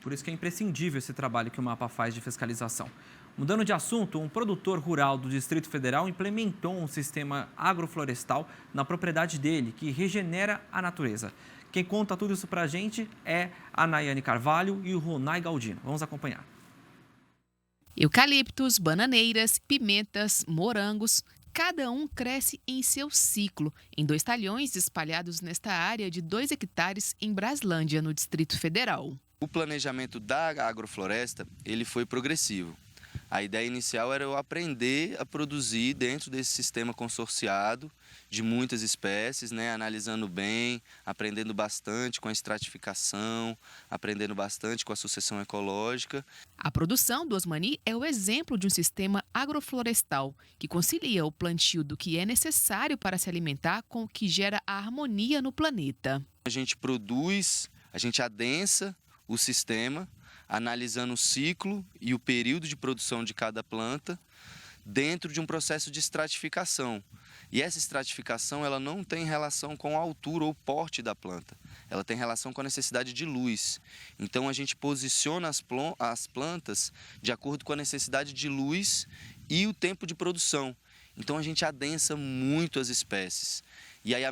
Por isso que é imprescindível esse trabalho que o mapa faz de fiscalização. Mudando de assunto, um produtor rural do Distrito Federal implementou um sistema agroflorestal na propriedade dele, que regenera a natureza. Quem conta tudo isso para a gente é a Nayane Carvalho e o Ronai Galdino. Vamos acompanhar. Eucaliptos, bananeiras, pimentas, morangos, cada um cresce em seu ciclo, em 2 talhões espalhados nesta área de 2 hectares em Braslândia, no Distrito Federal. O planejamento da agrofloresta, ele foi progressivo. A ideia inicial era eu aprender a produzir dentro desse sistema consorciado de muitas espécies, né? Analisando bem, aprendendo bastante com a estratificação, aprendendo bastante com a sucessão ecológica. A produção do Osmani é o exemplo de um sistema agroflorestal que concilia o plantio do que é necessário para se alimentar com o que gera a harmonia no planeta. A gente produz, a gente adensa o sistema, analisando o ciclo e o período de produção de cada planta dentro de um processo de estratificação. E essa estratificação ela não tem relação com a altura ou porte da planta, ela tem relação com a necessidade de luz. Então a gente posiciona as plantas de acordo com a necessidade de luz e o tempo de produção. Então a gente adensa muito as espécies. E aí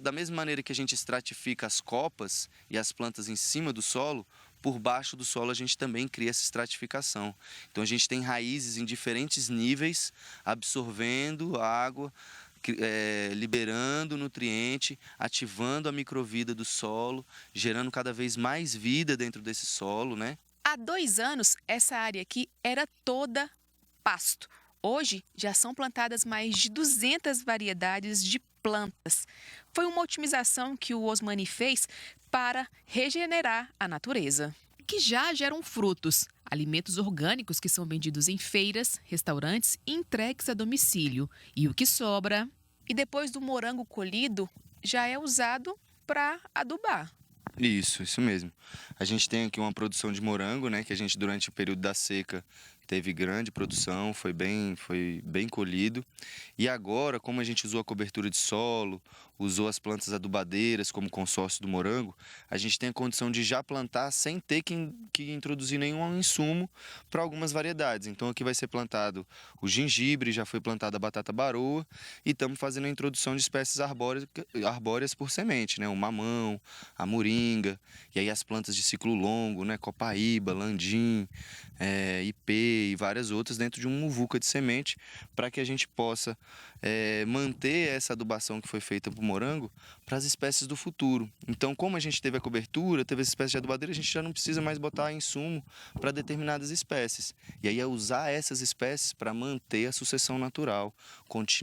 da mesma maneira que a gente estratifica as copas e as plantas em cima do solo, por baixo do solo a gente também cria essa estratificação. Então a gente tem raízes em diferentes níveis, absorvendo água, liberando nutriente, ativando a microvida do solo, gerando cada vez mais vida dentro desse solo, né? Há 2 anos, essa área aqui era toda pasto. Hoje, já são plantadas mais de 200 variedades de plantas. Foi uma otimização que o Osmani fez para regenerar a natureza, que já geram frutos, alimentos orgânicos que são vendidos em feiras, restaurantes e entregues a domicílio. E o que sobra, e depois do morango colhido, já é usado para adubar. Isso mesmo. A gente tem aqui uma produção de morango, né, que a gente durante o período da seca teve grande produção, foi bem colhido. E agora, como a gente usou a cobertura de solo, usou as plantas adubadeiras como consórcio do morango, a gente tem a condição de já plantar sem ter que introduzir nenhum insumo para algumas variedades. Então aqui vai ser plantado o gengibre, já foi plantada a batata baroa e estamos fazendo a introdução de espécies arbóreas por semente, né? O mamão, a moringa, e aí as plantas de ciclo longo, né? Copaíba, landim, ipê e várias outras dentro de um muvuca de semente para que a gente possa manter essa adubação que foi feita para o morango para as espécies do futuro. Então, como a gente teve a cobertura, teve as espécies de adubadeira, a gente já não precisa mais botar insumo para determinadas espécies. E aí é usar essas espécies para manter a sucessão natural, continuar